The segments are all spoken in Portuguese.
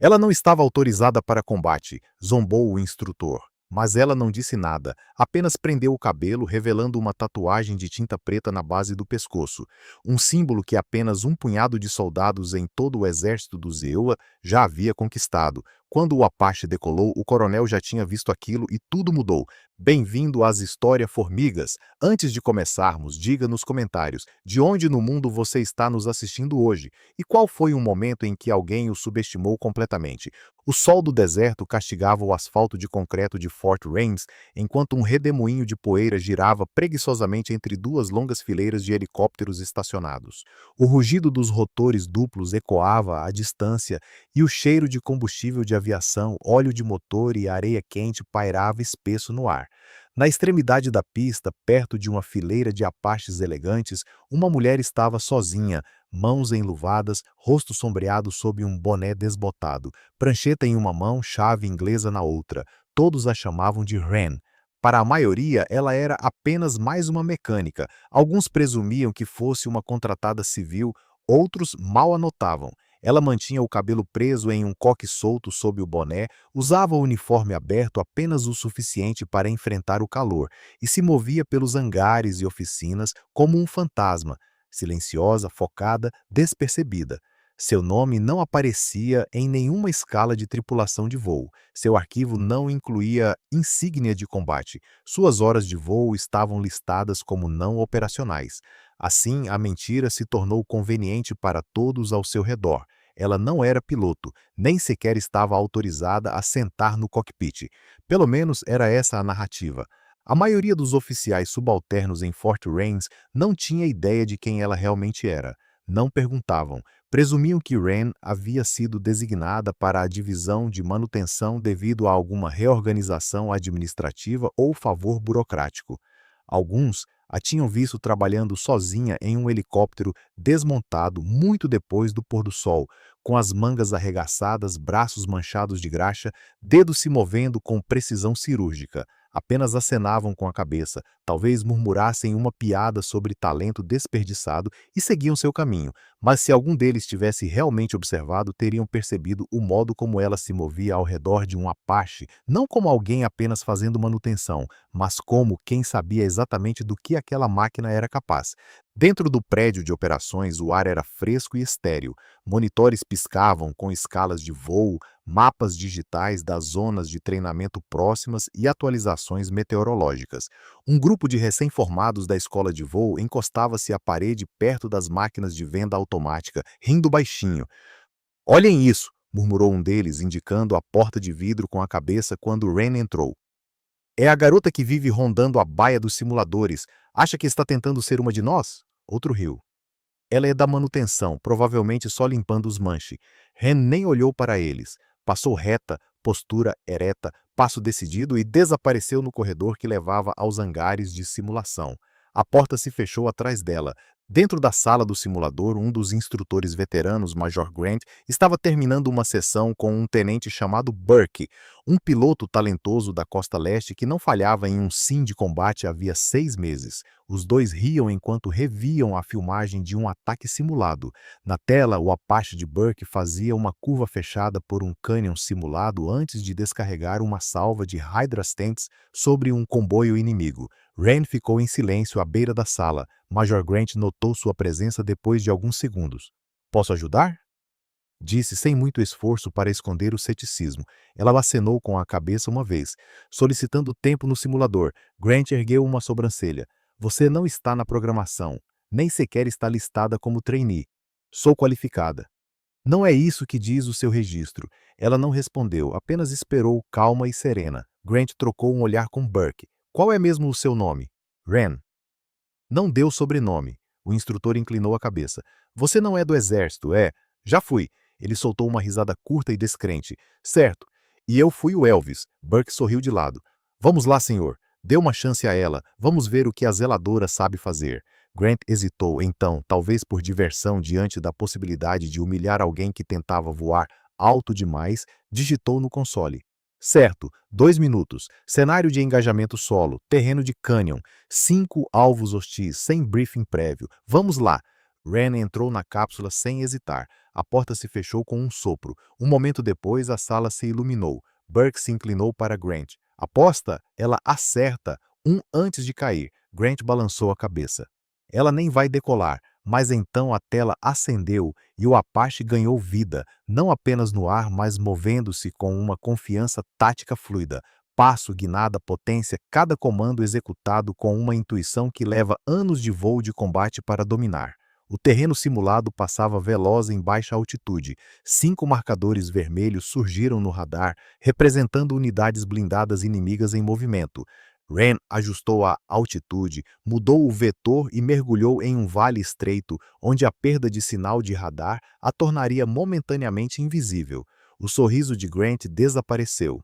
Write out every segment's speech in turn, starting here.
Ela não estava autorizada para combate, zombou o instrutor. Mas ela não disse nada, apenas prendeu o cabelo, revelando uma tatuagem de tinta preta na base do pescoço, um símbolo que apenas um punhado de soldados em todo o exército dos Ewa já havia conquistado. Quando o Apache decolou, o coronel já tinha visto aquilo e tudo mudou. Bem-vindo às Histórias Formigas. Antes de começarmos, diga nos comentários de onde no mundo você está nos assistindo hoje e qual foi um momento em que alguém o subestimou completamente. O sol do deserto castigava o asfalto de concreto de Fort Rains, enquanto um redemoinho de poeira girava preguiçosamente entre duas longas fileiras de helicópteros estacionados. O rugido dos rotores duplos ecoava à distância e o cheiro de combustível de aviação, óleo de motor e areia quente pairava espesso no ar. Na extremidade da pista, perto de uma fileira de Apaches elegantes, uma mulher estava sozinha, mãos enluvadas, rosto sombreado sob um boné desbotado, prancheta em uma mão, chave inglesa na outra. Todos a chamavam de Wren. Para a maioria, ela era apenas mais uma mecânica. Alguns presumiam que fosse uma contratada civil, outros mal a notavam. Ela mantinha o cabelo preso em um coque solto sob o boné, usava o uniforme aberto apenas o suficiente para enfrentar o calor e se movia pelos hangares e oficinas como um fantasma, silenciosa, focada, despercebida. Seu nome não aparecia em nenhuma escala de tripulação de voo. Seu arquivo não incluía insígnia de combate. Suas horas de voo estavam listadas como não operacionais. Assim, a mentira se tornou conveniente para todos ao seu redor. Ela não era piloto, nem sequer estava autorizada a sentar no cockpit. Pelo menos era essa a narrativa. A maioria dos oficiais subalternos em Fort Rains não tinha ideia de quem ela realmente era. Não perguntavam. Presumiam que Wren havia sido designada para a divisão de manutenção devido a alguma reorganização administrativa ou favor burocrático. Alguns a tinham visto trabalhando sozinha em um helicóptero desmontado muito depois do pôr do sol, com as mangas arregaçadas, braços manchados de graxa, dedos se movendo com precisão cirúrgica. Apenas acenavam com a cabeça, talvez murmurassem uma piada sobre talento desperdiçado e seguiam seu caminho, mas se algum deles tivesse realmente observado, teriam percebido o modo como ela se movia ao redor de um Apache, não como alguém apenas fazendo manutenção, mas como quem sabia exatamente do que aquela máquina era capaz. Dentro do prédio de operações, o ar era fresco e estéril. Monitores piscavam com escalas de voo, mapas digitais das zonas de treinamento próximas e atualizações meteorológicas. Um grupo de recém-formados da escola de voo encostava-se à parede perto das máquinas de venda automática, rindo baixinho. "Olhem isso!" murmurou um deles, indicando a porta de vidro com a cabeça quando Wren entrou. "É a garota que vive rondando a baia dos simuladores. Acha que está tentando ser uma de nós?" Outro riu. "Ela é da manutenção, provavelmente só limpando os manche." Ren nem olhou para eles. Passou reta, postura ereta, passo decidido e desapareceu no corredor que levava aos hangares de simulação. A porta se fechou atrás dela. Dentro da sala do simulador, um dos instrutores veteranos, Major Grant, estava terminando uma sessão com um tenente chamado Burke, um piloto talentoso da costa leste que não falhava em um sim de combate havia 6 meses. Os dois riam enquanto reviam a filmagem de um ataque simulado. Na tela, o Apache de Burke fazia uma curva fechada por um cânion simulado antes de descarregar uma salva de Hydra Stents sobre um comboio inimigo. Wren ficou em silêncio à beira da sala. Major Grant notou sua presença depois de alguns segundos. "Posso ajudar?" Disse sem muito esforço para esconder o ceticismo. Ela acenou com a cabeça uma vez, solicitando tempo no simulador. Grant ergueu uma sobrancelha. "Você não está na programação. Nem sequer está listada como trainee. Sou qualificada." "Não é isso que diz o seu registro." Ela não respondeu, apenas esperou calma e serena. Grant trocou um olhar com Burke. "Qual é mesmo o seu nome?" "Wren." Não deu sobrenome. O instrutor inclinou a cabeça. "Você não é do exército, é?" "Já fui." Ele soltou uma risada curta e descrente. "Certo. E eu fui o Elvis." Burke sorriu de lado. "Vamos lá, senhor. Dê uma chance a ela. Vamos ver o que a zeladora sabe fazer." Grant hesitou, então, talvez por diversão diante da possibilidade de humilhar alguém que tentava voar alto demais, digitou no console. "Certo, 2 minutos. Cenário de engajamento solo, terreno de canyon, 5 alvos hostis, sem briefing prévio. Vamos lá." Ren entrou na cápsula sem hesitar. A porta se fechou com um sopro. Um momento depois, a sala se iluminou. Burke se inclinou para Grant. Aposta, ela acerta, um antes de cair. Grant balançou a cabeça. Ela nem vai decolar, mas então a tela acendeu e o Apache ganhou vida, não apenas no ar, mas movendo-se com uma confiança tática fluida. Passo, guinada, potência, cada comando executado com uma intuição que leva anos de voo de combate para dominar. O terreno simulado passava veloz em baixa altitude. 5 marcadores vermelhos surgiram no radar, representando unidades blindadas inimigas em movimento. Ren ajustou a altitude, mudou o vetor e mergulhou em um vale estreito, onde a perda de sinal de radar a tornaria momentaneamente invisível. O sorriso de Grant desapareceu.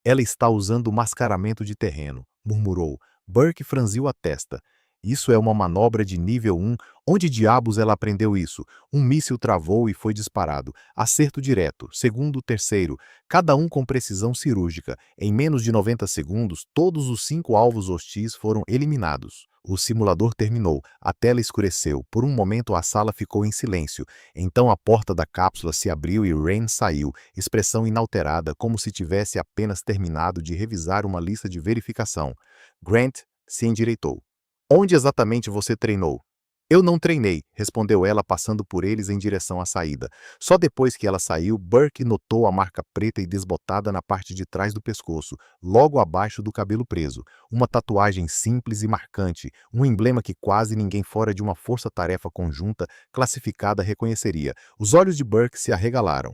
Ela está usando mascaramento de terreno, murmurou. Burke franziu a testa. Isso é uma manobra de nível 1. Onde diabos ela aprendeu isso? Um míssil travou e foi disparado. Acerto direto, segundo, terceiro, cada um com precisão cirúrgica. Em menos de 90 segundos, todos os 5 alvos hostis foram eliminados. O simulador terminou. A tela escureceu. Por um momento a sala ficou em silêncio. Então a porta da cápsula se abriu e Rain saiu, expressão inalterada, como se tivesse apenas terminado de revisar uma lista de verificação. Grant se endireitou. Onde exatamente você treinou? Eu não treinei, respondeu ela passando por eles em direção à saída. Só depois que ela saiu, Burke notou a marca preta e desbotada na parte de trás do pescoço, logo abaixo do cabelo preso. Uma tatuagem simples e marcante, um emblema que quase ninguém fora de uma força-tarefa conjunta classificada reconheceria. Os olhos de Burke se arregalaram.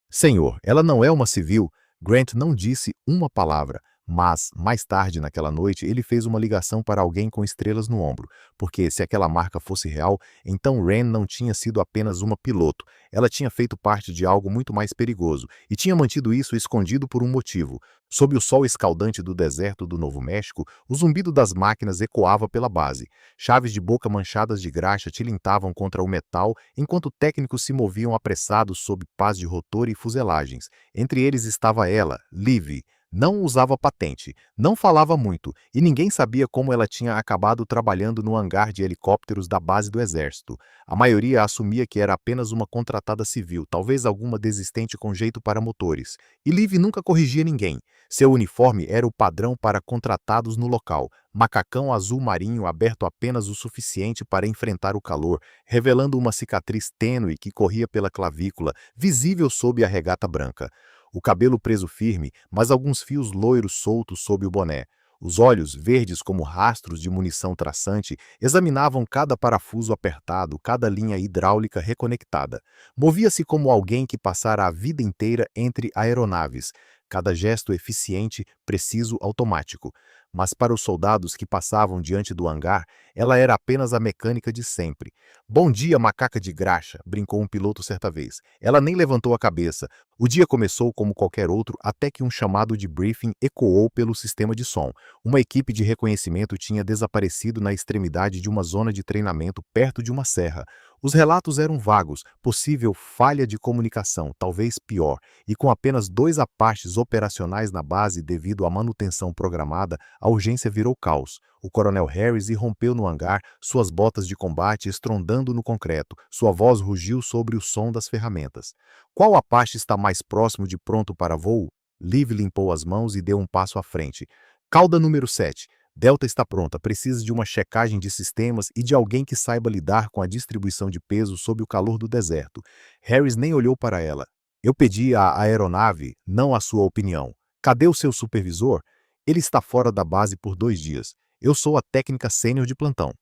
Senhor, ela não é uma civil. Grant não disse uma palavra. Mas, mais tarde naquela noite, ele fez uma ligação para alguém com estrelas no ombro, porque se aquela marca fosse real, então Ren não tinha sido apenas uma piloto, ela tinha feito parte de algo muito mais perigoso, e tinha mantido isso escondido por um motivo. Sob o sol escaldante do deserto do Novo México, o zumbido das máquinas ecoava pela base. Chaves de boca manchadas de graxa tilintavam contra o metal, enquanto técnicos se moviam apressados sob pás de rotor e fuselagens. Entre eles estava ela, Liv. Não usava patente, não falava muito, e ninguém sabia como ela tinha acabado trabalhando no hangar de helicópteros da base do exército. A maioria assumia que era apenas uma contratada civil, talvez alguma desistente com jeito para motores. E Liv nunca corrigia ninguém. Seu uniforme era o padrão para contratados no local, macacão azul marinho aberto apenas o suficiente para enfrentar o calor, revelando uma cicatriz tênue que corria pela clavícula, visível sob a regata branca. O cabelo preso firme, mas alguns fios loiros soltos sob o boné. Os olhos, verdes como rastros de munição traçante, examinavam cada parafuso apertado, cada linha hidráulica reconectada. Movia-se como alguém que passara a vida inteira entre aeronaves, cada gesto eficiente, preciso, automático. Mas para os soldados que passavam diante do hangar, ela era apenas a mecânica de sempre. Bom dia, macaca de graxa, brincou um piloto certa vez. Ela nem levantou a cabeça. O dia começou como qualquer outro até que um chamado de briefing ecoou pelo sistema de som. Uma equipe de reconhecimento tinha desaparecido na extremidade de uma zona de treinamento perto de uma serra. Os relatos eram vagos, possível falha de comunicação, talvez pior, e com apenas 2 Apaches operacionais na base devido à manutenção programada, a urgência virou caos. O coronel Harris irrompeu no hangar, suas botas de combate estrondando no concreto, sua voz rugiu sobre o som das ferramentas. Qual Apache está mais próximo de pronto para voo? Liv limpou as mãos e deu um passo à frente. Cauda número 7. Delta está pronta, precisa de uma checagem de sistemas e de alguém que saiba lidar com a distribuição de peso sob o calor do deserto. Harris nem olhou para ela. Eu pedi à aeronave, não a sua opinião. Cadê o seu supervisor? Ele está fora da base por 2 dias. Eu sou a técnica sênior de plantão.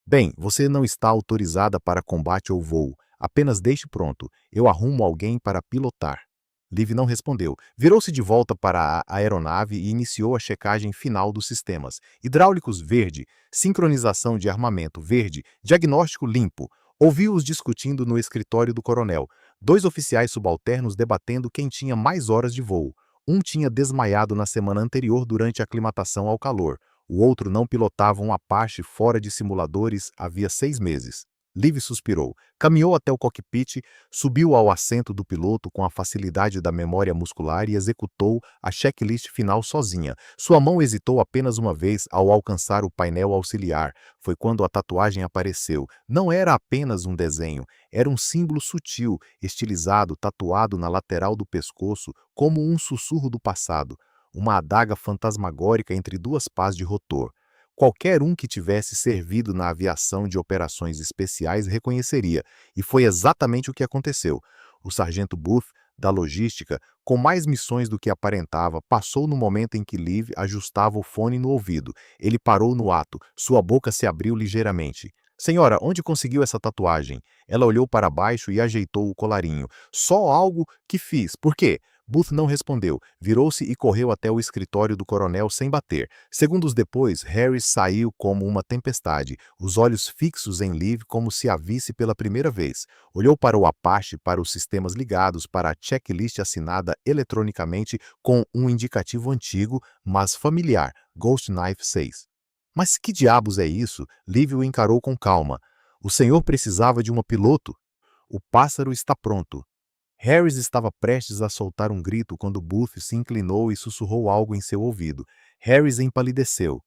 Bem, você não está autorizada para combate ou voo. Apenas deixe pronto. Eu arrumo alguém para pilotar. Liv não respondeu. Virou-se de volta para a aeronave e iniciou a checagem final dos sistemas. Hidráulicos verde, sincronização de armamento verde, diagnóstico limpo. Ouviu-os discutindo no escritório do coronel. 2 oficiais subalternos debatendo quem tinha mais horas de voo. Um tinha desmaiado na semana anterior durante a aclimatação ao calor. O outro não pilotava um Apache fora de simuladores havia 6 meses. Liv suspirou. Caminhou até o cockpit, subiu ao assento do piloto com a facilidade da memória muscular e executou a checklist final sozinha. Sua mão hesitou apenas uma vez ao alcançar o painel auxiliar. Foi quando a tatuagem apareceu. Não era apenas um desenho, era um símbolo sutil, estilizado, tatuado na lateral do pescoço, como um sussurro do passado. Uma adaga fantasmagórica entre duas pás de rotor. Qualquer um que tivesse servido na aviação de operações especiais reconheceria, e foi exatamente o que aconteceu. O sargento Booth, da logística, com mais missões do que aparentava, passou no momento em que Liv ajustava o fone no ouvido. Ele parou no ato, sua boca se abriu ligeiramente. Senhora, onde conseguiu essa tatuagem? Ela olhou para baixo e ajeitou o colarinho. Só algo que fiz. Por quê? Booth não respondeu, virou-se e correu até o escritório do coronel sem bater. Segundos depois, Harris saiu como uma tempestade, os olhos fixos em Liv como se a visse pela primeira vez. Olhou para o Apache, para os sistemas ligados, para a checklist assinada eletronicamente com um indicativo antigo, mas familiar, Ghost Knife 6. Mas que diabos é isso? Liv o encarou com calma. O senhor precisava de uma piloto? O pássaro está pronto. Harris estava prestes a soltar um grito quando Booth se inclinou e sussurrou algo em seu ouvido. Harris empalideceu.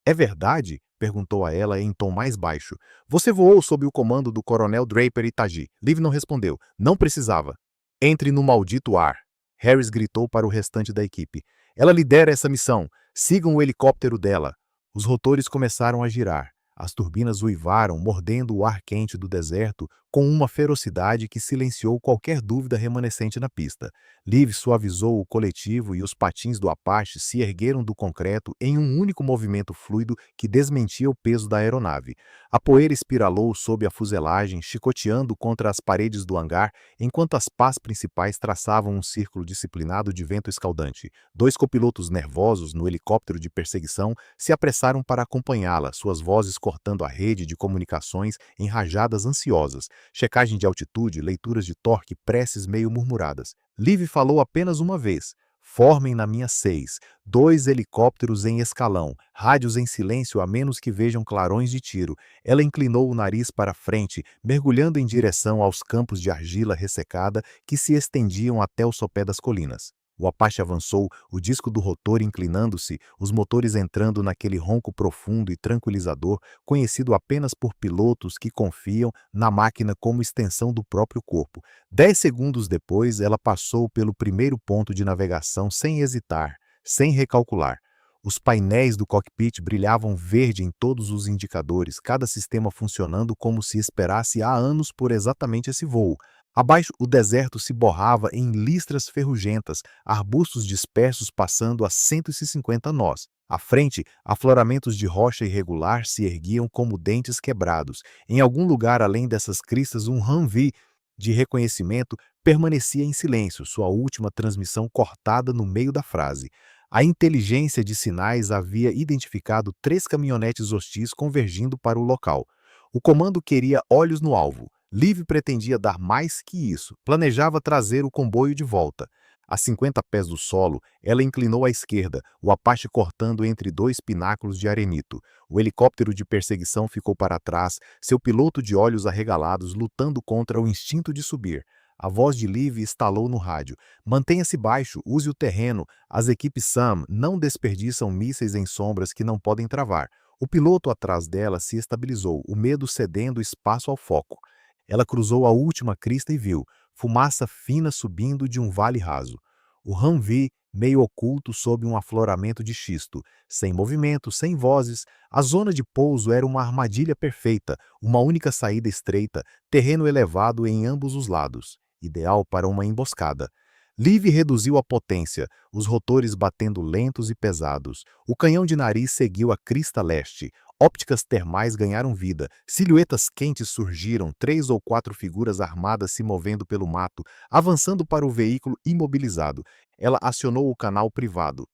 É verdade? Perguntou a ela em tom mais baixo. Você voou sob o comando do coronel Draper Itaji. Liv não respondeu. Não precisava. Entre no maldito ar. Harris gritou para o restante da equipe. Ela lidera essa missão. Sigam o helicóptero dela. Os rotores começaram a girar. As turbinas uivaram, mordendo o ar quente do deserto com uma ferocidade que silenciou qualquer dúvida remanescente na pista. Liv suavizou o coletivo e os patins do Apache se ergueram do concreto em um único movimento fluido que desmentia o peso da aeronave. A poeira espiralou sob a fuselagem, chicoteando contra as paredes do hangar, enquanto as pás principais traçavam um círculo disciplinado de vento escaldante. Dois copilotos nervosos no helicóptero de perseguição se apressaram para acompanhá-la, suas vozes cortando a rede de comunicações em rajadas ansiosas. Checagem de altitude, leituras de torque, preces meio murmuradas. Liv falou apenas uma vez. Formem na minha 6. 2 helicópteros em escalão, rádios em silêncio a menos que vejam clarões de tiro. Ela inclinou o nariz para frente, mergulhando em direção aos campos de argila ressecada que se estendiam até o sopé das colinas. O Apache avançou, o disco do rotor inclinando-se, os motores entrando naquele ronco profundo e tranquilizador, conhecido apenas por pilotos que confiam na máquina como extensão do próprio corpo. 10 segundos depois, ela passou pelo primeiro ponto de navegação sem hesitar, sem recalcular. Os painéis do cockpit brilhavam verde em todos os indicadores, cada sistema funcionando como se esperasse há anos por exatamente esse voo. Abaixo, o deserto se borrava em listras ferrugentas, arbustos dispersos passando a 150 nós. À frente, afloramentos de rocha irregular se erguiam como dentes quebrados. Em algum lugar além dessas cristas, um Humvee de reconhecimento permanecia em silêncio, sua última transmissão cortada no meio da frase. A inteligência de sinais havia identificado 3 caminhonetes hostis convergindo para o local. O comando queria olhos no alvo. Liv pretendia dar mais que isso. Planejava trazer o comboio de volta. A 50 pés do solo, ela inclinou à esquerda, o Apache cortando entre 2 pináculos de arenito. O helicóptero de perseguição ficou para trás, seu piloto de olhos arregalados lutando contra o instinto de subir. A voz de Liv estalou no rádio. Mantenha-se baixo, use o terreno. As equipes SAM não desperdiçam mísseis em sombras que não podem travar. O piloto atrás dela se estabilizou, o medo cedendo espaço ao foco. Ela cruzou a última crista e viu fumaça fina subindo de um vale raso. O Humvee, meio oculto sob um afloramento de xisto, sem movimento, sem vozes, a zona de pouso era uma armadilha perfeita, uma única saída estreita, terreno elevado em ambos os lados, ideal para uma emboscada. Liv reduziu a potência, os rotores batendo lentos e pesados. O canhão de nariz seguiu a crista leste. Ópticas termais ganharam vida, silhuetas quentes surgiram, 3 ou 4 figuras armadas se movendo pelo mato, avançando para o veículo imobilizado. Ela acionou o canal privado.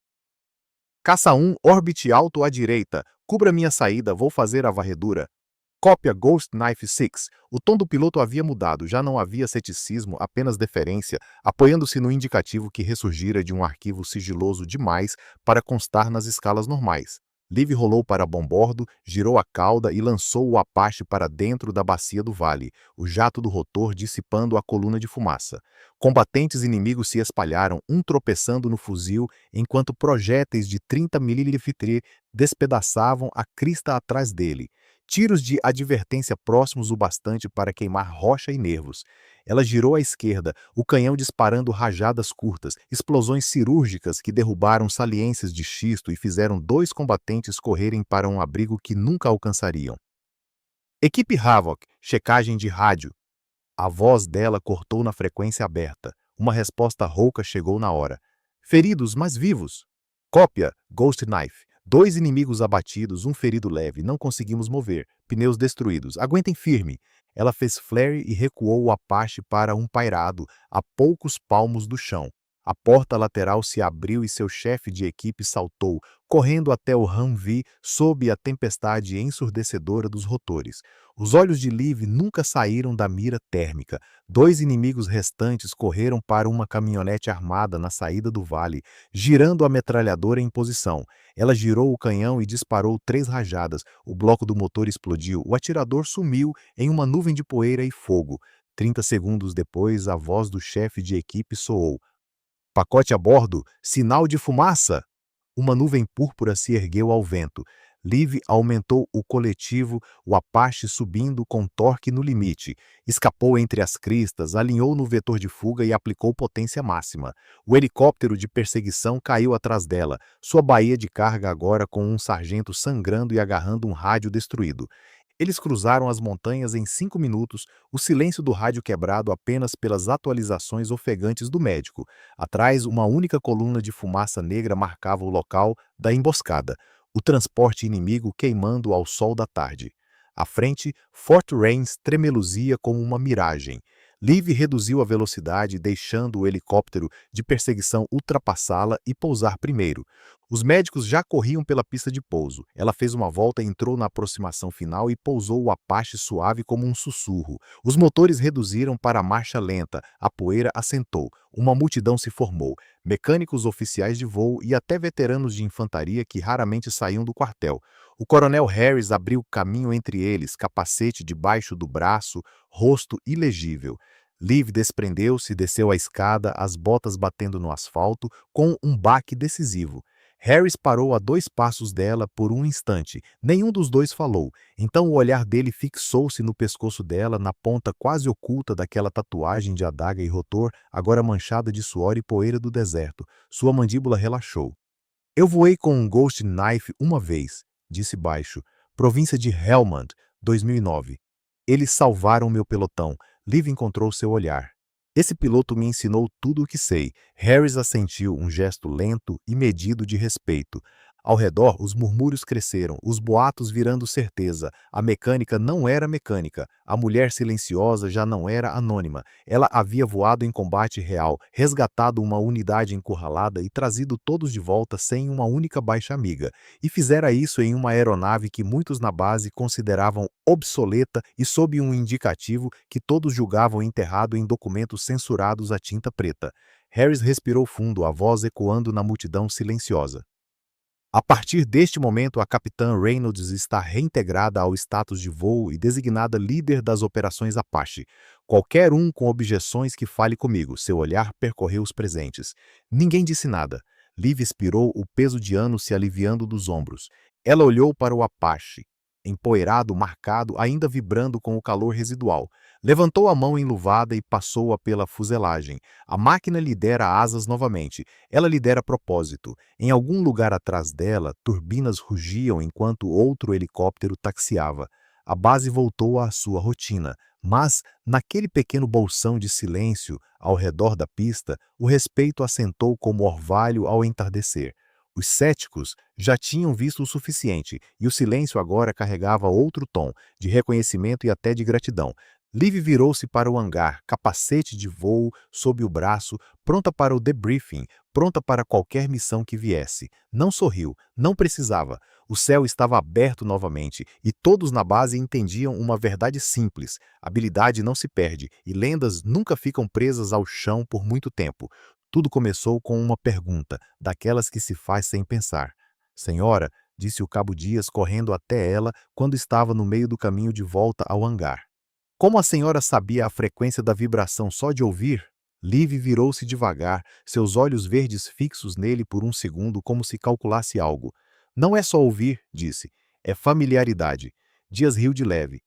Caça 1, orbite alto à direita. Cubra minha saída, vou fazer a varredura. Cópia Ghost Knife 6. O tom do piloto havia mudado, já não havia ceticismo, apenas deferência, apoiando-se no indicativo que ressurgira de um arquivo sigiloso demais para constar nas escalas normais. Liv rolou para bombordo, girou a cauda e lançou o Apache para dentro da bacia do vale, o jato do rotor dissipando a coluna de fumaça. Combatentes inimigos se espalharam, um tropeçando no fuzil, enquanto projéteis de 30 mililitros despedaçavam a crista atrás dele. Tiros de advertência próximos o bastante para queimar rocha e nervos. Ela girou à esquerda, o canhão disparando rajadas curtas, explosões cirúrgicas que derrubaram saliências de xisto e fizeram 2 combatentes correrem para um abrigo que nunca alcançariam. Equipe Havoc, checagem de rádio. A voz dela cortou na frequência aberta. Uma resposta rouca chegou na hora. Feridos, mas vivos. Cópia, Ghost Knife. 2 inimigos abatidos, um ferido leve. Não conseguimos mover. Pneus destruídos. Aguentem firme. Ela fez flare e recuou o Apache para um pairado, a poucos palmos do chão. A porta lateral se abriu e seu chefe de equipe saltou, correndo até o Humvee sob a tempestade ensurdecedora dos rotores. Os olhos de Liv nunca saíram da mira térmica. 2 inimigos restantes correram para uma caminhonete armada na saída do vale, girando a metralhadora em posição. Ela girou o canhão e disparou 3 rajadas. O bloco do motor explodiu. O atirador sumiu em uma nuvem de poeira e fogo. 30 segundos depois, a voz do chefe de equipe soou. Pacote a bordo, sinal de fumaça! Uma nuvem púrpura se ergueu ao vento. Liv aumentou o coletivo, o Apache subindo com torque no limite. Escapou entre as cristas, alinhou no vetor de fuga e aplicou potência máxima. O helicóptero de perseguição caiu atrás dela, sua baía de carga agora com um sargento sangrando e agarrando um rádio destruído. Eles cruzaram as montanhas em 5 minutos, o silêncio do rádio quebrado apenas pelas atualizações ofegantes do médico. Atrás, uma única coluna de fumaça negra marcava o local da emboscada, o transporte inimigo queimando ao sol da tarde. À frente, Fort Rains tremeluzia como uma miragem. Liv reduziu a velocidade, deixando o helicóptero de perseguição ultrapassá-la e pousar primeiro. Os médicos já corriam pela pista de pouso. Ela fez uma volta, entrou na aproximação final e pousou o Apache suave como um sussurro. Os motores reduziram para a marcha lenta, a poeira assentou. Uma multidão se formou. Mecânicos, oficiais de voo e até veteranos de infantaria que raramente saíam do quartel. O coronel Harris abriu caminho entre eles, capacete debaixo do braço, rosto ilegível. Liv desprendeu-se, desceu a escada, as botas batendo no asfalto, com um baque decisivo. Harris parou a 2 passos dela por um instante. Nenhum dos dois falou. Então o olhar dele fixou-se no pescoço dela, na ponta quase oculta daquela tatuagem de adaga e rotor, agora manchada de suor e poeira do deserto. Sua mandíbula relaxou. Eu voei com um Ghost Knife uma vez, disse baixo. Província de Helmand, 2009. Eles salvaram meu pelotão. Liv encontrou seu olhar. Esse piloto me ensinou tudo o que sei. Harris assentiu, um gesto lento e medido de respeito. Ao redor, os murmúrios cresceram, os boatos virando certeza. A mecânica não era mecânica. A mulher silenciosa já não era anônima. Ela havia voado em combate real, resgatado uma unidade encurralada e trazido todos de volta sem uma única baixa amiga. E fizera isso em uma aeronave que muitos na base consideravam obsoleta e sob um indicativo que todos julgavam enterrado em documentos censurados a tinta preta. Harris respirou fundo, a voz ecoando na multidão silenciosa. A partir deste momento, a capitã Reynolds está reintegrada ao status de voo e designada líder das operações Apache. Qualquer um com objeções que fale comigo. Seu olhar percorreu os presentes. Ninguém disse nada. Liv expirou, o peso de anos se aliviando dos ombros. Ela olhou para o Apache, empoeirado, marcado, ainda vibrando com o calor residual. Levantou a mão enluvada e passou-a pela fuselagem. A máquina lidera asas novamente. Ela lidera propósito. Em algum lugar atrás dela, turbinas rugiam enquanto outro helicóptero taxiava. A base voltou à sua rotina. Mas, naquele pequeno bolsão de silêncio ao redor da pista, o respeito assentou como orvalho ao entardecer. Os céticos já tinham visto o suficiente, e o silêncio agora carregava outro tom, de reconhecimento e até de gratidão. Liv virou-se para o hangar, capacete de voo sob o braço, pronta para o debriefing, pronta para qualquer missão que viesse. Não sorriu, não precisava. O céu estava aberto novamente, e todos na base entendiam uma verdade simples: habilidade não se perde, e lendas nunca ficam presas ao chão por muito tempo. Tudo começou com uma pergunta, daquelas que se faz sem pensar. Senhora, disse o cabo Dias correndo até ela quando estava no meio do caminho de volta ao hangar. Como a senhora sabia a frequência da vibração só de ouvir? Liv virou-se devagar, seus olhos verdes fixos nele por um segundo como se calculasse algo. Não é só ouvir, disse. É familiaridade. Dias riu de leve.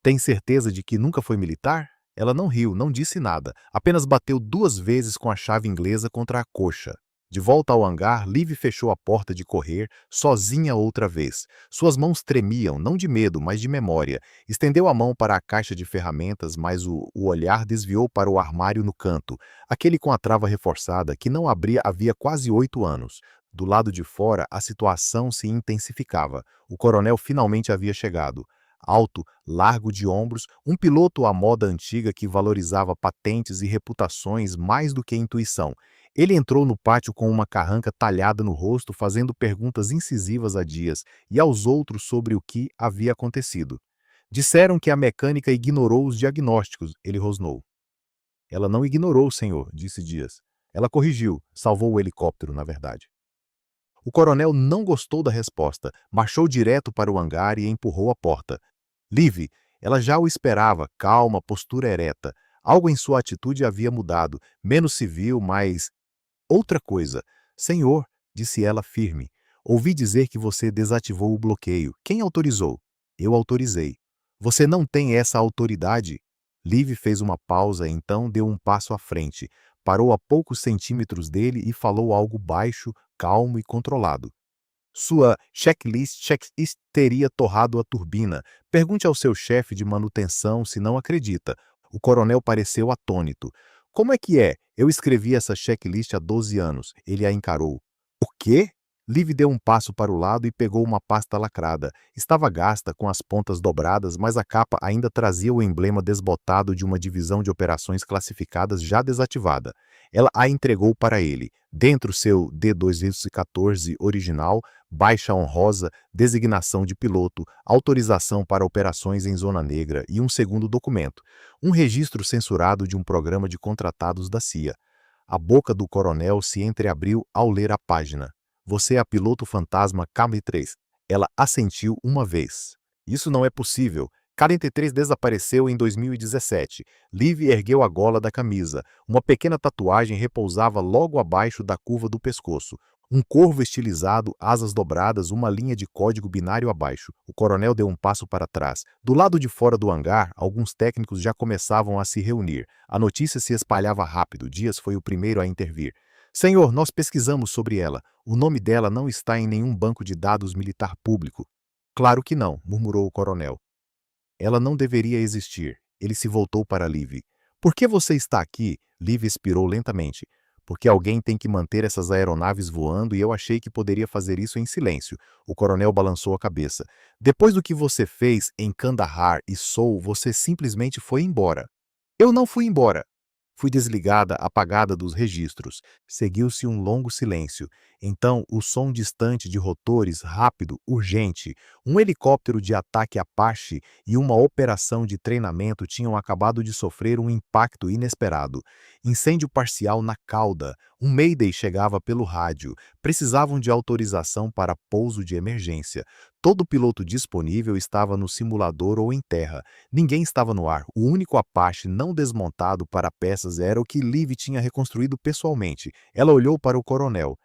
Tem certeza de que nunca foi militar? Ela não riu, não disse nada, apenas bateu 2 vezes com a chave inglesa contra a coxa. De volta ao hangar, Liv fechou a porta de correr, sozinha outra vez. Suas mãos tremiam, não de medo, mas de memória. Estendeu a mão para a caixa de ferramentas, mas o olhar desviou para o armário no canto, aquele com a trava reforçada, que não abria havia quase 8 anos. Do lado de fora, a situação se intensificava. O coronel finalmente havia chegado. Alto, largo de ombros, um piloto à moda antiga que valorizava patentes e reputações mais do que intuição. Ele entrou no pátio com uma carranca talhada no rosto, fazendo perguntas incisivas a Dias e aos outros sobre o que havia acontecido. Disseram que a mecânica ignorou os diagnósticos, ele rosnou. Ela não ignorou, senhor, disse Dias. Ela corrigiu, salvou o helicóptero, na verdade. O coronel não gostou da resposta, marchou direto para o hangar e empurrou a porta. Liv, ela já o esperava, calma, postura ereta. Algo em sua atitude havia mudado, menos civil, mas... Outra coisa. Senhor, disse ela firme, ouvi dizer que você desativou o bloqueio. Quem autorizou? Eu autorizei. Você não tem essa autoridade? Liv fez uma pausa, então deu um passo à frente, parou a poucos centímetros dele e falou algo baixo, calmo e controlado. Sua checklist teria torrado a turbina. Pergunte ao seu chefe de manutenção se não acredita. O coronel pareceu atônito. Como é que é? Eu escrevi essa checklist há 12 anos. Ele a encarou. O quê? Liv deu um passo para o lado e pegou uma pasta lacrada. Estava gasta, com as pontas dobradas, mas a capa ainda trazia o emblema desbotado de uma divisão de operações classificadas já desativada. Ela a entregou para ele. Dentro seu D214 original, baixa honrosa, designação de piloto, autorização para operações em zona negra e um segundo documento, um registro censurado de um programa de contratados da CIA. A boca do coronel se entreabriu ao ler a página. Você é a piloto fantasma KM3. Ela assentiu uma vez. Isso não é possível. KM3 desapareceu em 2017. Liv ergueu a gola da camisa. Uma pequena tatuagem repousava logo abaixo da curva do pescoço. Um corvo estilizado, asas dobradas, uma linha de código binário abaixo. O coronel deu um passo para trás. Do lado de fora do hangar, alguns técnicos já começavam a se reunir. A notícia se espalhava rápido. Dias foi o primeiro a intervir. Senhor, nós pesquisamos sobre ela. O nome dela não está em nenhum banco de dados militar público. Claro que não, murmurou o coronel. Ela não deveria existir. Ele se voltou para Liv. Por que você está aqui? Liv expirou lentamente. Porque alguém tem que manter essas aeronaves voando e eu achei que poderia fazer isso em silêncio. O coronel balançou a cabeça. Depois do que você fez em Kandahar e Seoul, você simplesmente foi embora. Eu não fui embora. Fui desligada, apagada dos registros. Seguiu-se um longo silêncio. Então, o som distante de rotores, rápido, urgente. Um helicóptero de ataque Apache e uma operação de treinamento tinham acabado de sofrer um impacto inesperado. Incêndio parcial na cauda. Um Mayday chegava pelo rádio. Precisavam de autorização para pouso de emergência. Todo piloto disponível estava no simulador ou em terra. Ninguém estava no ar. O único Apache não desmontado para peças era o que Liv tinha reconstruído pessoalmente. Ela olhou para o coronel.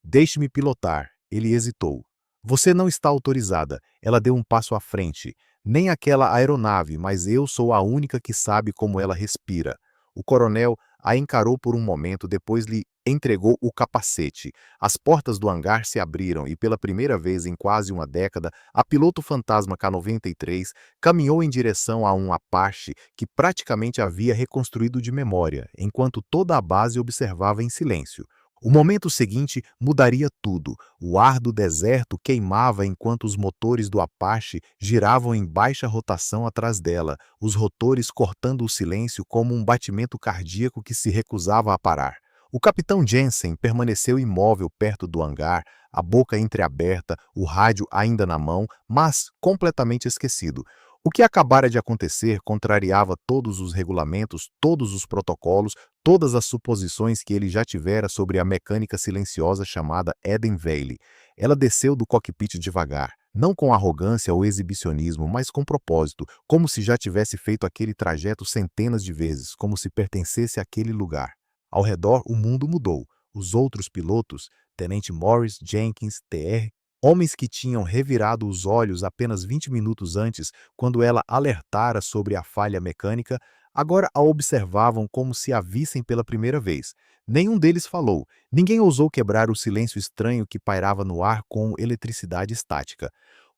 Deixe-me pilotar. Ele hesitou. Você não está autorizada. Ela deu um passo à frente. Nem aquela aeronave, mas eu sou a única que sabe como ela respira. O coronel a encarou por um momento, depois lhe entregou o capacete. As portas do hangar se abriram e, pela primeira vez em quase uma década, a piloto fantasma K-93 caminhou em direção a um Apache que praticamente havia reconstruído de memória, enquanto toda a base observava em silêncio. O momento seguinte mudaria tudo. O ar do deserto queimava enquanto os motores do Apache giravam em baixa rotação atrás dela, os rotores cortando o silêncio como um batimento cardíaco que se recusava a parar. O capitão Jensen permaneceu imóvel perto do hangar, a boca entreaberta, o rádio ainda na mão, mas completamente esquecido. O que acabara de acontecer contrariava todos os regulamentos, todos os protocolos, todas as suposições que ele já tivera sobre a mecânica silenciosa chamada Eden Valley. Ela desceu do cockpit devagar, não com arrogância ou exibicionismo, mas com propósito, como se já tivesse feito aquele trajeto centenas de vezes, como se pertencesse àquele lugar. Ao redor, o mundo mudou. Os outros pilotos, Tenente Morris, Jenkins, TR, homens que tinham revirado os olhos apenas 20 minutos antes, quando ela alertara sobre a falha mecânica, agora a observavam como se a vissem pela primeira vez. Nenhum deles falou. Ninguém ousou quebrar o silêncio estranho que pairava no ar com eletricidade estática.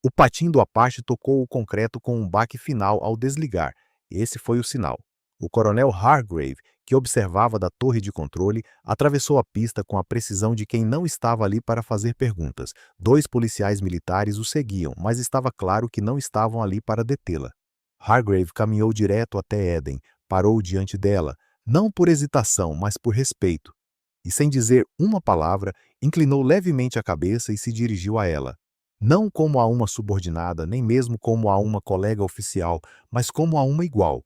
O patim do Apache tocou o concreto com um baque final ao desligar. Esse foi o sinal. O coronel Hargrave, que observava da torre de controle, atravessou a pista com a precisão de quem não estava ali para fazer perguntas. 2 policiais militares o seguiam, mas estava claro que não estavam ali para detê-la. Hargrave caminhou direto até Eden, parou diante dela, não por hesitação, mas por respeito. E sem dizer uma palavra, inclinou levemente a cabeça e se dirigiu a ela. Não como a uma subordinada, nem mesmo como a uma colega oficial, mas como a uma igual.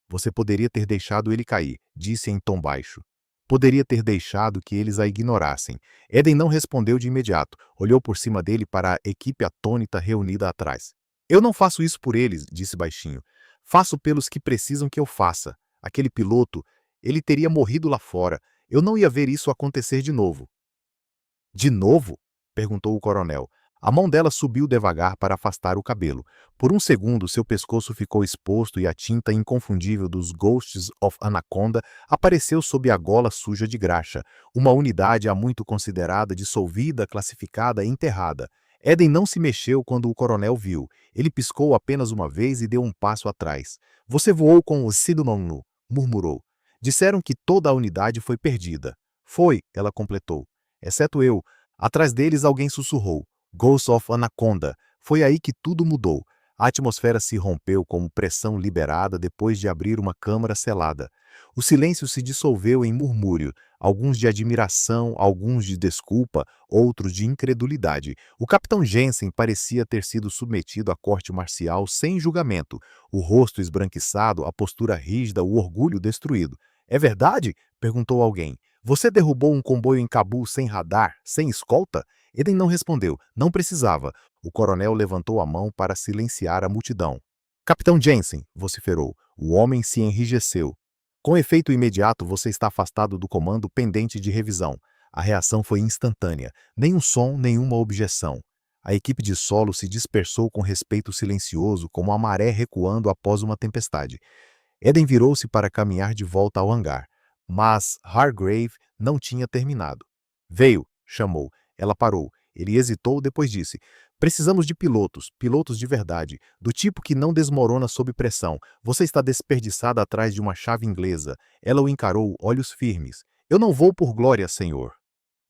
Você poderia ter deixado ele cair, disse em tom baixo. Poderia ter deixado que eles a ignorassem. Eden não respondeu de imediato, olhou por cima dele para a equipe atônita reunida atrás. Eu não faço isso por eles, disse baixinho. Faço pelos que precisam que eu faça. Aquele piloto, ele teria morrido lá fora. Eu não ia ver isso acontecer de novo. De novo? Perguntou o coronel. A mão dela subiu devagar para afastar o cabelo. Por um segundo, seu pescoço ficou exposto e a tinta inconfundível dos Ghosts of Anaconda apareceu sob a gola suja de graxa, uma unidade há muito considerada dissolvida, classificada e enterrada. Eden não se mexeu quando o coronel viu. Ele piscou apenas uma vez e deu um passo atrás. Você voou com o Sidononu, murmurou. Disseram que toda a unidade foi perdida. Foi, ela completou. Exceto eu. Atrás deles alguém sussurrou. Ghost of Anaconda. Foi aí que tudo mudou. A atmosfera se rompeu como pressão liberada depois de abrir uma câmara selada. O silêncio se dissolveu em murmúrio, alguns de admiração, alguns de desculpa, outros de incredulidade. O capitão Jensen parecia ter sido submetido à corte marcial sem julgamento, o rosto esbranquiçado, a postura rígida, o orgulho destruído. É verdade? Perguntou alguém. Você derrubou um comboio em Cabul sem radar, sem escolta? Eden não respondeu, não precisava. O coronel levantou a mão para silenciar a multidão. Capitão Jensen, vociferou. O homem se enrijeceu. Com efeito imediato, você está afastado do comando pendente de revisão. A reação foi instantânea. Nenhum som, nenhuma objeção. A equipe de solo se dispersou com respeito silencioso, como a maré recuando após uma tempestade. Eden virou-se para caminhar de volta ao hangar. Mas Hargrave não tinha terminado. Veio, chamou. Ela parou. Ele hesitou, depois disse: precisamos de pilotos, pilotos de verdade, do tipo que não desmorona sob pressão. Você está desperdiçada atrás de uma chave inglesa. Ela o encarou, olhos firmes. Eu não vou por glória, senhor.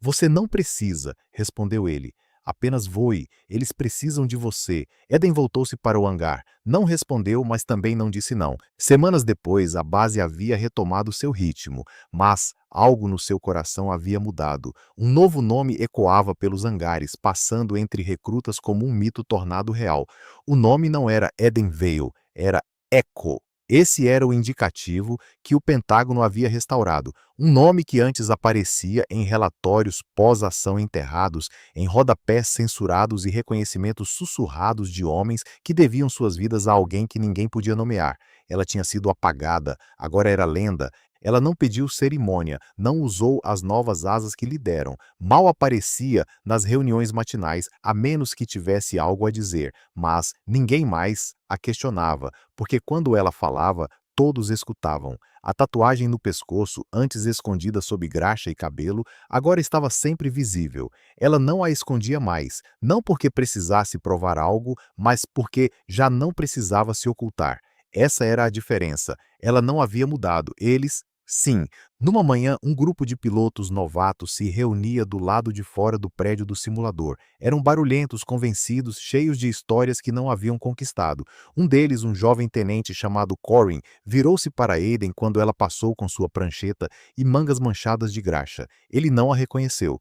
Você não precisa, respondeu ele. Apenas voe, eles precisam de você. Eden voltou-se para o hangar. Não respondeu, mas também não disse não. Semanas depois, a base havia retomado seu ritmo, mas algo no seu coração havia mudado. Um novo nome ecoava pelos hangares, passando entre recrutas como um mito tornado real. O nome não era Eden Vale, era Echo. Esse era o indicativo que o Pentágono havia restaurado, um nome que antes aparecia em relatórios pós-ação enterrados, em rodapés censurados e reconhecimentos sussurrados de homens que deviam suas vidas a alguém que ninguém podia nomear. Ela tinha sido apagada, agora era lenda. Ela não pediu cerimônia, não usou as novas asas que lhe deram, mal aparecia nas reuniões matinais, a menos que tivesse algo a dizer, mas ninguém mais a questionava, porque quando ela falava, todos escutavam. A tatuagem no pescoço, antes escondida sob graxa e cabelo, agora estava sempre visível. Ela não a escondia mais, não porque precisasse provar algo, mas porque já não precisava se ocultar. Essa era a diferença. Ela não havia mudado. Eles, sim. Numa manhã, um grupo de pilotos novatos se reunia do lado de fora do prédio do simulador. Eram barulhentos, convencidos, cheios de histórias que não haviam conquistado. Um deles, um jovem tenente chamado Corin, virou-se para Aiden quando ela passou com sua prancheta e mangas manchadas de graxa. Ele não a reconheceu.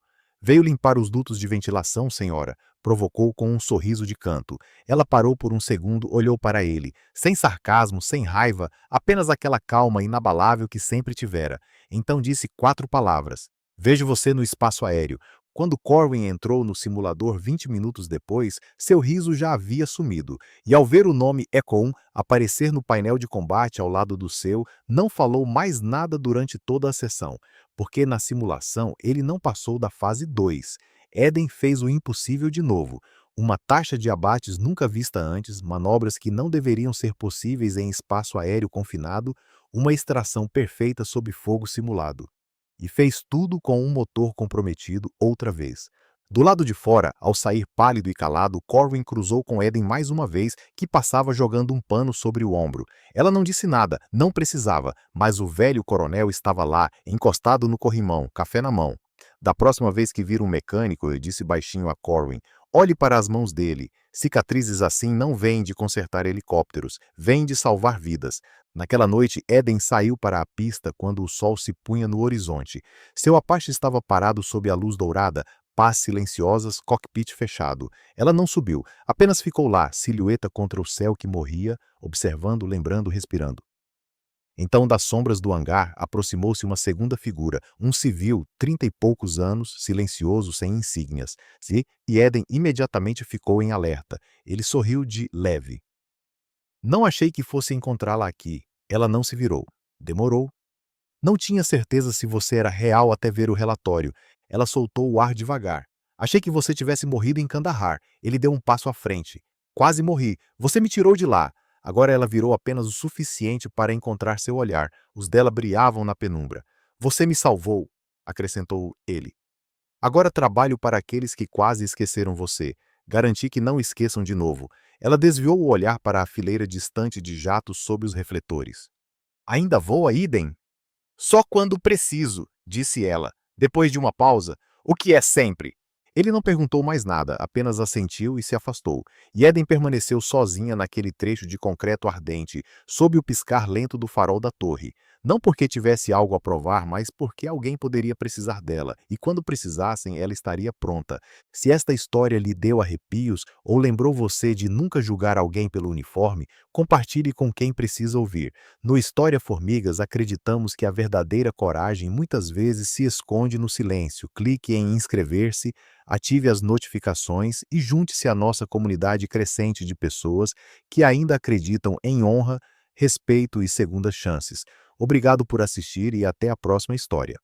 Veio limpar os dutos de ventilação, senhora, provocou com um sorriso de canto. Ela parou por um segundo, olhou para ele, sem sarcasmo, sem raiva, apenas aquela calma inabalável que sempre tivera. Então disse 4 palavras. Vejo você no espaço aéreo. Quando Corwin entrou no simulador 20 minutos depois, seu riso já havia sumido, e ao ver o nome Econ aparecer no painel de combate ao lado do seu, não falou mais nada durante toda a sessão, porque na simulação ele não passou da fase 2. Eden fez o impossível de novo. Uma taxa de abates nunca vista antes, manobras que não deveriam ser possíveis em espaço aéreo confinado, uma extração perfeita sob fogo simulado. E fez tudo com um motor comprometido outra vez. Do lado de fora, ao sair pálido e calado, Corwin cruzou com Eden mais uma vez, que passava jogando um pano sobre o ombro. Ela não disse nada, não precisava, mas o velho coronel estava lá, encostado no corrimão, café na mão. Da próxima vez que vir um mecânico, eu disse baixinho a Corwin, olhe para as mãos dele. Cicatrizes assim não vêm de consertar helicópteros, vêm de salvar vidas. Naquela noite, Eden saiu para a pista quando o sol se punha no horizonte. Seu Apache estava parado sob a luz dourada, pás silenciosas, cockpit fechado. Ela não subiu, apenas ficou lá, silhueta contra o céu que morria, observando, lembrando, respirando. Então, das sombras do hangar, aproximou-se uma segunda figura, um civil, 30 e poucos anos, silencioso, sem insígnias. E Eden imediatamente ficou em alerta. Ele sorriu de leve. Não achei que fosse encontrá-la aqui. Ela não se virou. Demorou. Não tinha certeza se você era real até ver o relatório. Ela soltou o ar devagar. Achei que você tivesse morrido em Kandahar. Ele deu um passo à frente. Quase morri. Você me tirou de lá. Agora ela virou apenas o suficiente para encontrar seu olhar. Os dela brilhavam na penumbra. Você me salvou, acrescentou ele. Agora trabalho para aqueles que quase esqueceram você. Garanti que não esqueçam de novo. Ela desviou o olhar para a fileira distante de jatos sob os refletores. Ainda voa, Eden? Só quando preciso, disse ela, depois de uma pausa. O que é sempre? Ele não perguntou mais nada, apenas assentiu e se afastou. E Eden permaneceu sozinha naquele trecho de concreto ardente, sob o piscar lento do farol da torre. Não porque tivesse algo a provar, mas porque alguém poderia precisar dela, e quando precisassem, ela estaria pronta. Se esta história lhe deu arrepios ou lembrou você de nunca julgar alguém pelo uniforme, compartilhe com quem precisa ouvir. No História Formigas, acreditamos que a verdadeira coragem muitas vezes se esconde no silêncio. Clique em inscrever-se, ative as notificações e junte-se à nossa comunidade crescente de pessoas que ainda acreditam em honra, respeito e segundas chances. Obrigado por assistir e até a próxima história.